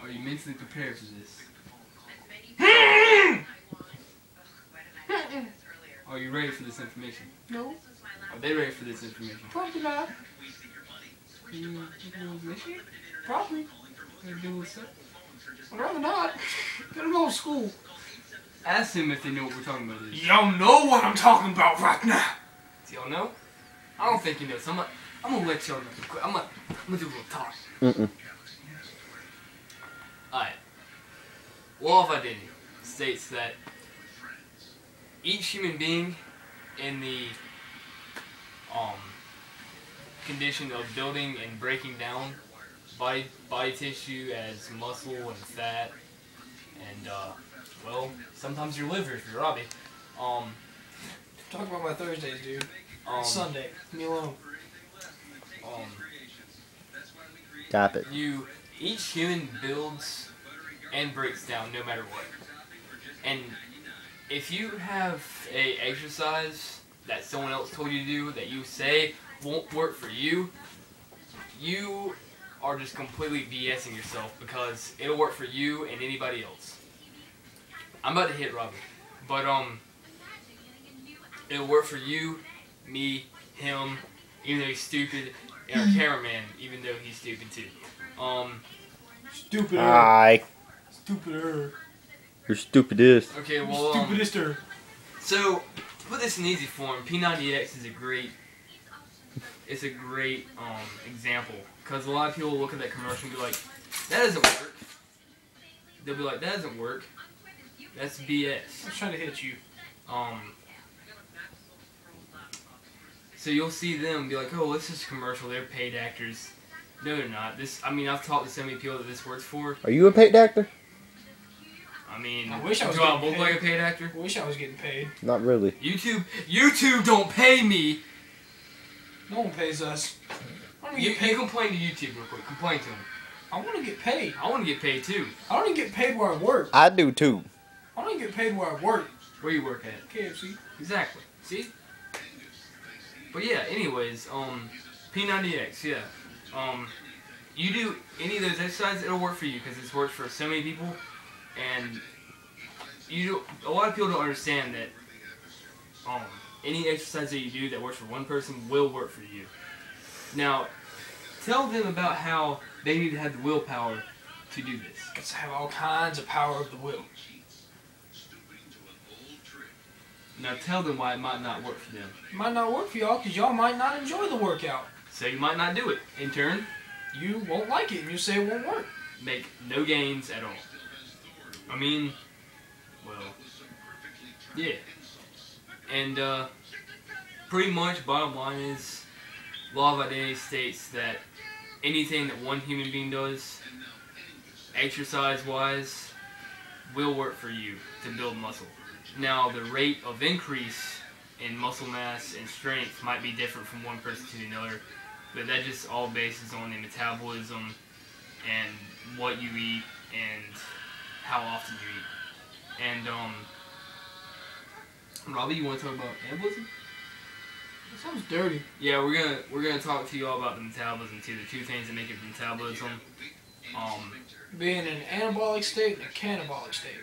Are you mentally prepared for this? Are you ready for this information? No. Are they ready for this information? Probably not. Probably. I'd rather not. Get them all to school. Ask them if they know what we're talking about. Y'all know what I'm talking about right now. Do y'all know? I don't think you know, so I'm gonna let y'all know. I'm gonna do a little talk. Alright. Law of identity states that each human being in the condition of building and breaking down body tissue as muscle and fat and well, sometimes your liver if you're Robbie. Talk about my Thursdays, dude. Sunday. Leave me alone. Stop it. Each human builds and breaks down no matter what. And if you have a exercise that someone else told you to do that you say won't work for you, you are just completely BSing yourself because it'll work for you and anybody else. I'm about to hit Robbie, but it'll work for you, me, him, even though he's stupid, and our cameraman, even though he's stupid too. Stupider. Hi. Stupider. You're stupidest. Okay, well, Stupidester. so to put this in easy form, P90X is a great example because a lot of people look at that commercial and be like, that doesn't work. They'll be like, that doesn't work. That's BS. I was trying to hit you. So you'll see them be like, oh, this is a commercial. They're paid actors. No, they're not. I've talked to so many people that this works for. Are you a paid actor? I mean, I wish I was do I getting look paid. like a paid actor? I wish I was getting paid. Not really. YouTube don't pay me. No one pays us. I don't You get paid. complain to YouTube real quick. Complain to them. I want to get paid. I want to get paid too. I don't even get paid where I work. I do too. I don't even get paid where I work. Where you work at? KFC. Exactly. See? But yeah, anyways, P90X, yeah. You do any of those exercises, it'll work for you because it's worked for so many people, and a lot of people don't understand that any exercise that you do that works for one person will work for you. Now, tell them about how they need to have the willpower to do this. Because I have all kinds of power of the will. Now tell them why it might not work for them. It might not work for y'all because y'all might not enjoy the workout. So you might not do it. In turn, You won't like it and you say it won't work. make no gains at all. I mean, well, yeah. And pretty much bottom line is, law of identity states that anything that one human being does, exercise-wise, will work for you to build muscle. Now, the rate of increase in muscle mass and strength might be different from one person to another, but that just all bases on the metabolism and what you eat and how often you eat. And Robbie, you want to talk about anabolism? That sounds dirty. Yeah, we're gonna talk to you all about the metabolism too. The two things that make it metabolism. Being in an anabolic state and a catabolic state.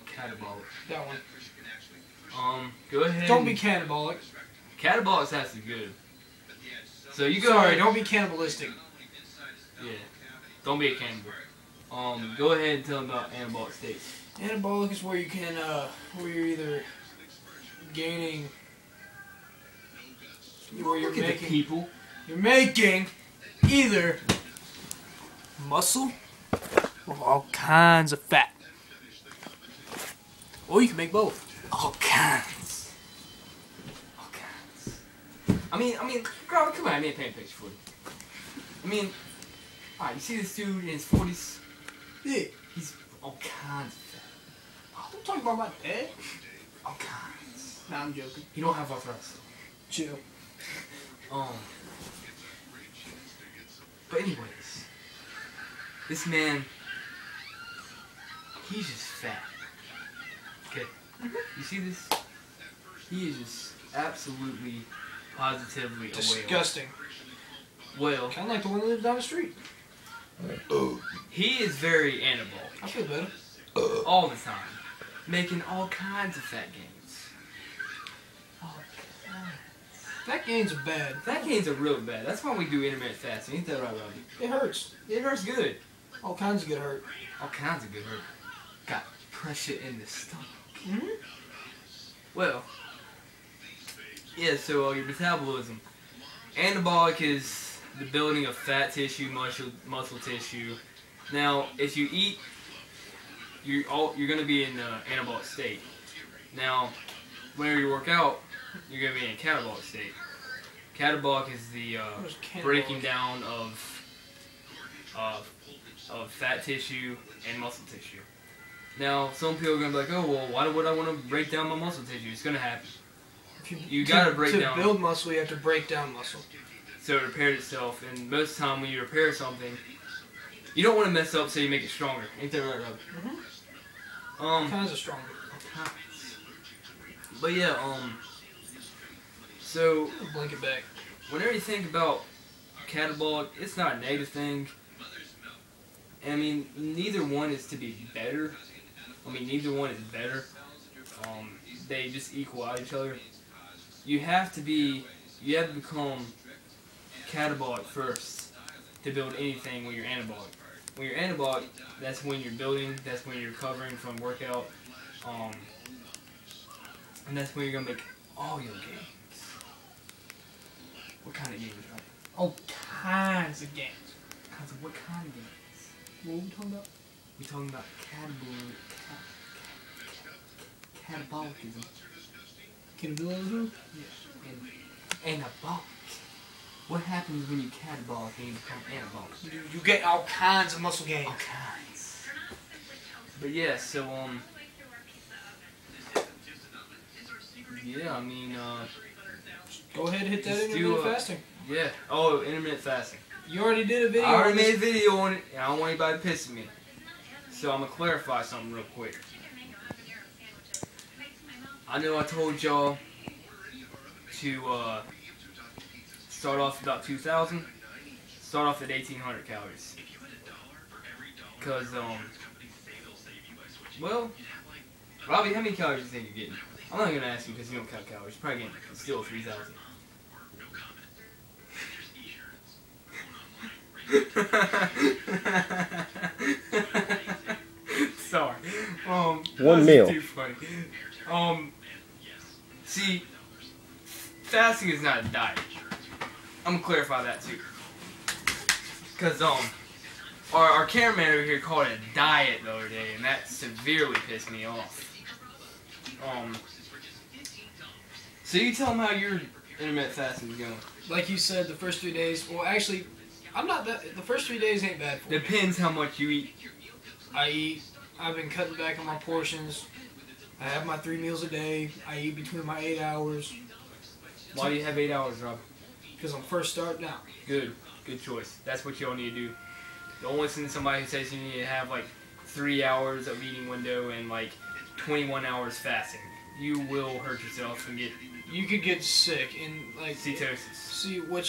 Catabolic. That one. Go ahead. Don't be catabolic. Catabolic's actually good. So you go. Sorry, don't be cannibalistic. Yeah. Don't be a cannibal. Go ahead and tell them about anabolic states. Anabolic is where you can, where you're either gaining, where you're Look at the making, people. you're making either muscle or all kinds of fat. Or you can make both. All kinds. All kinds. I mean, girl, come on, I made a paint picture for you. I mean, alright, you see this dude in his 40s? Yeah. He's all kinds of fat. Don't talk about my dad. All kinds. Nah, I'm joking. You don't have arthritis. Chill. But anyways, this man, he's just fat. Okay? You see this? He is just absolutely, positively a whale. Disgusting. Whale. Kind of like the one that lives down the street. He is very anabolic. I feel better. All the time. Making all kinds of fat gains. Fat gains are bad. Fat gains are real bad. That's why we do intermittent fasting. Ain't that right, Robbie? It hurts. It hurts good. All kinds of good hurt. All kinds of good hurt. Got pressure in the stomach. Mm-hmm. Well, yeah, so your metabolism. Anabolic is the building of fat tissue, muscle tissue. Now, if you eat, you're going to be in an anabolic state. Now, whenever you work out, you're going to be in a catabolic state. Catabolic is the breaking down of fat tissue and muscle tissue. Now, some people are going to be like, oh, well, why would I want to break down my muscle tissue? It's going to happen. You got to break down. To build muscle, you have to break down muscle. So it repairs itself, and most of the time when you repair something, you don't want to mess up so you make it stronger. Ain't that right, Rob? Mm-hmm. Kinds of stronger. But yeah, so blink it back. Whenever you think about catabolic, it's not a negative thing. I mean, neither one is to be better. I mean, neither one is better. They just equal out each other. You have to become catabolic first to build anything when you're anabolic. When you're anabolic, that's when you're building, that's when you're recovering from workout, and that's when you're going to make all your gains. What kind of gains, right? All kinds of gains. What kind of gains? What are we talking about? We're talking about catabolicism. Cannibalism? Yeah. Anabolic. What happens when you catabolic and you become anabolic? You get all kinds of muscle gains. All kinds. But yeah, so yeah, I mean, go ahead and hit that intermittent fasting. Yeah. Oh, intermittent fasting. You already did a video. I already made a video on it, and I don't want anybody pissing me. So I'm gonna clarify something real quick. I know I told y'all to start off about 2,000. Start off at 1,800 calories. Cause well, Robbie, how many calories do you think you're getting? I'm not gonna ask you because you don't count calories. You're probably getting still 3,000. Sorry. 1 meal. Too funny. See, fasting is not a diet. I'm gonna clarify that too. Cause our cameraman over here called it a diet the other day, and that severely pissed me off. So you tell them how your intermittent fasting is going. Like you said, the first 3 days. Well, actually, I'm not that. The first 3 days ain't bad for me. Depends how much you eat. I've been cutting back on my portions. I have my 3 meals a day. I eat between my 8 hours. Why do you have 8 hours, Rob? Because I'm first starting out. Good choice. That's what y'all need to do. Don't listen to somebody who says you need to have like 3 hours of eating window and like 21 hours fasting. You will hurt yourself and get. You could get sick and like ketosis. See what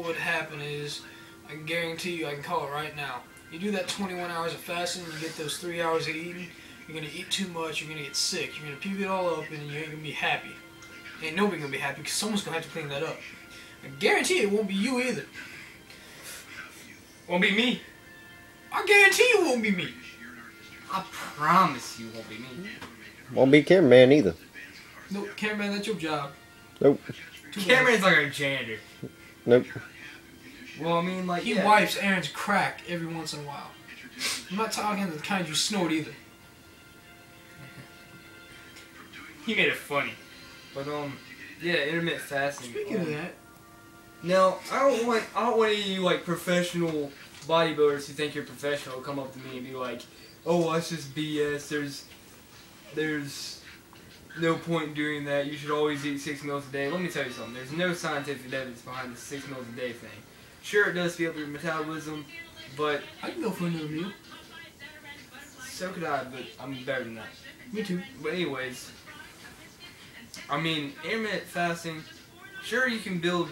would happen is, I can guarantee you, I can call it right now. You do that 21 hours of fasting, you get those 3 hours of eating. You're gonna eat too much. You're gonna get sick. You're gonna puke it all up, and you ain't gonna be happy. Ain't nobody gonna be happy because someone's gonna have to clean that up. I guarantee it won't be you either. Won't be me. I guarantee it won't be me. I promise you won't be me. Won't be cameraman either. Nope, cameraman, that's your job. Nope. Cameraman's like a janitor. Nope. Well, I mean, like, he wipes Aaron's crack every once in a while. I'm not talking the kind you snort either. He made it funny. But yeah, intermittent fasting. Speaking of that. Now, I don't want any of you like professional bodybuilders who think you're professional come up to me and be like, "Oh, that's just BS. There's no point in doing that. You should always eat 6 meals a day." Let me tell you something. There's no scientific evidence behind the 6 meals a day thing. Sure, it does speed up your metabolism, but I can go for another meal. So could I, but I'm better than that. Me too. But anyways, I mean, intermittent fasting, sure you can build,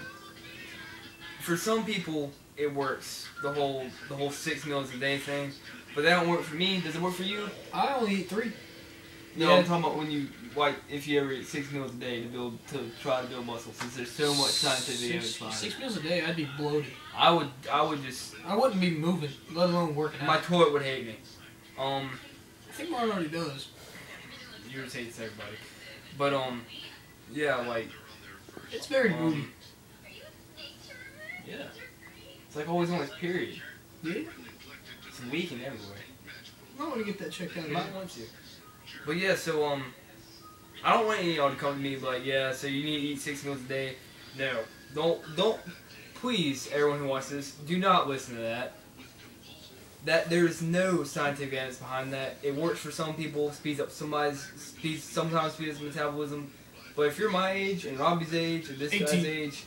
for some people, it works. The whole 6 meals a day thing. But that don't work for me. Does it work for you? I only eat 3. No, Yeah. I'm talking about when you if you ever eat 6 meals a day to try to build muscle, since there's so much scientific evidence behind it. 6 meals a day, I'd be bloated. I would just I wouldn't be moving, let alone working my out. toilet would hate me. I think mine already does. Irritates everybody. But yeah, like It's very moody. yeah, it's like always on its period. Yeah? It's leaking everywhere. I want to get that checked out. You might want to. But yeah, so I don't want any of y'all to come to me like, yeah, so you need to eat 6 meals a day. No, don't. Please, everyone who watches this, do not listen to that. That there's no scientific evidence behind that. It works for some people, sometimes speeds up metabolism. But if you're my age and Robbie's age and this guy's 18. age,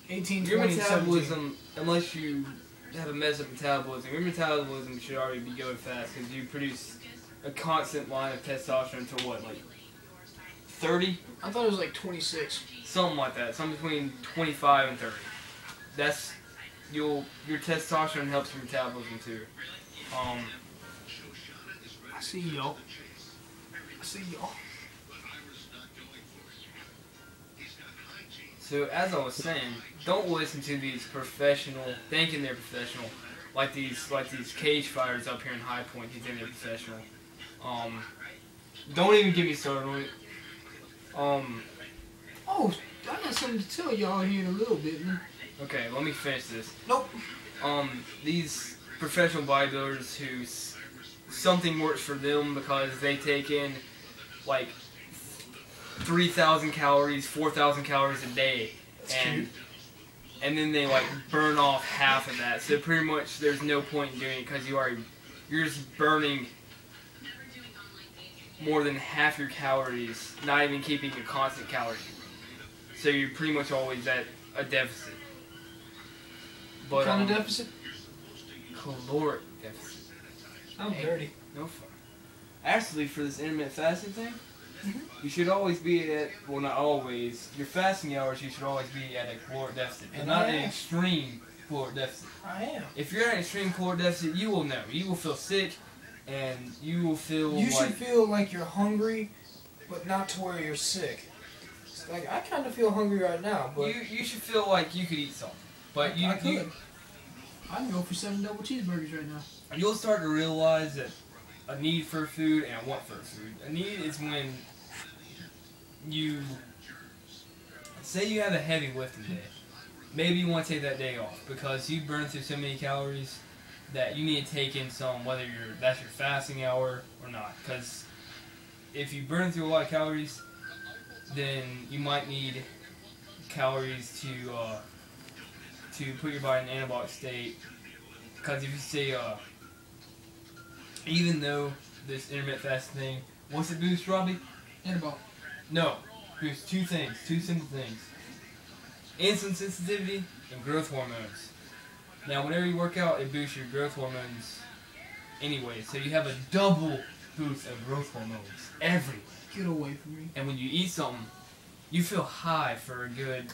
18, your 20, metabolism, unless you have a messed up metabolism, your metabolism should already be going fast because you produce a constant line of testosterone to what, like 30? I thought it was like 26. Something like that. Something between 25 and 30. That's your testosterone helps your metabolism too. I see y'all. So as I was saying, don't listen to these professional, thinking they're professional, like these cage fighters up here in High Point who think they're professional. Don't even get me started on it. Oh, I got something to tell y'all here in a little bit, man. Okay, let me finish this. Nope. These professional bodybuilders who something works for them because they take in like 3,000 calories, 4,000 calories a day, and then they like burn off half of that. So pretty much there's no point in doing it because you're just burning more than half your calories, not even keeping a constant calorie. So you're pretty much always at a deficit. But, What kind of deficit? caloric deficit. I'm dirty. No fun. Actually, for this intermittent fasting thing, Mhm. you should always be at, well, not always, your fasting hours, you should always be at a caloric deficit, but And not I an am. extreme caloric deficit. I am. If you're at an extreme caloric deficit, you will know. You will feel sick, and you will feel You like... should feel like you're hungry, but not to where you're sick. It's like, I kind of feel hungry right now, but You should feel like you could eat something. But I could. I can go for 7 double cheeseburgers right now. You'll start to realize that a need for food and a want for food. A need is when you say you have a heavy lifting day. Maybe you want to take that day off because you burn through so many calories that you need to take in some, whether that's your fasting hour or not. Because if you burn through a lot of calories, then you might need calories to put your body in an anabolic state. Because if you say, even though this intermittent fasting thing, what's it boost, Robbie? Anabolic. No, boosts two things, two simple things: insulin sensitivity and growth hormones. Now, whenever you work out, it boosts your growth hormones anyway, so you have a double boost of growth hormones everywhere. Get away from me. And when you eat something, you feel high for a good.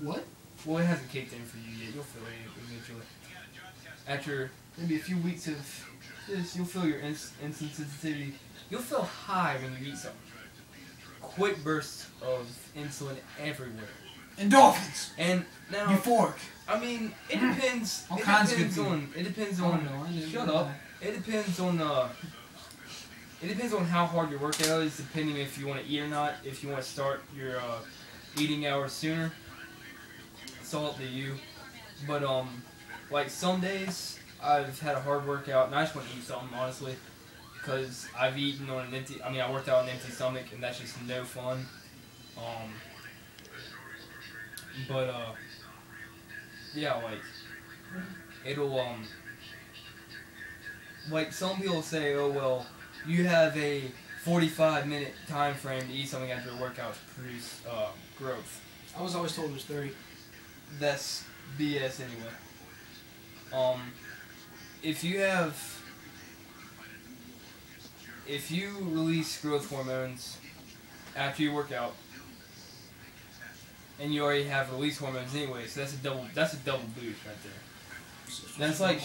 What? Well, it hasn't kicked in for you yet. You'll feel it eventually. After maybe a few weeks of this, you'll feel your insulin sensitivity. You'll feel high when you eat something. Quick bursts of insulin everywhere. Endorphins. And now, Euphoric. I mean, it depends. All It kinds of depends good on. It depends I on. don't know, I never Shut know up. that. It depends on. It depends on how hard your workout is, depending if you want to eat or not. If you want to start your eating hours sooner, it's all up to you. But like some days I've had a hard workout and I just want to eat something, honestly, because I've eaten on an empty. I mean, I worked out on an empty stomach and that's just no fun. But yeah, like it'll like some people say, oh well, you have a 45-minute time frame to eat something after a workout to produce growth. I was always told it was 30. That's BS anyway. If you release growth hormones after you work out, and you already have release hormones anyway. So that's a double boost right there. That's like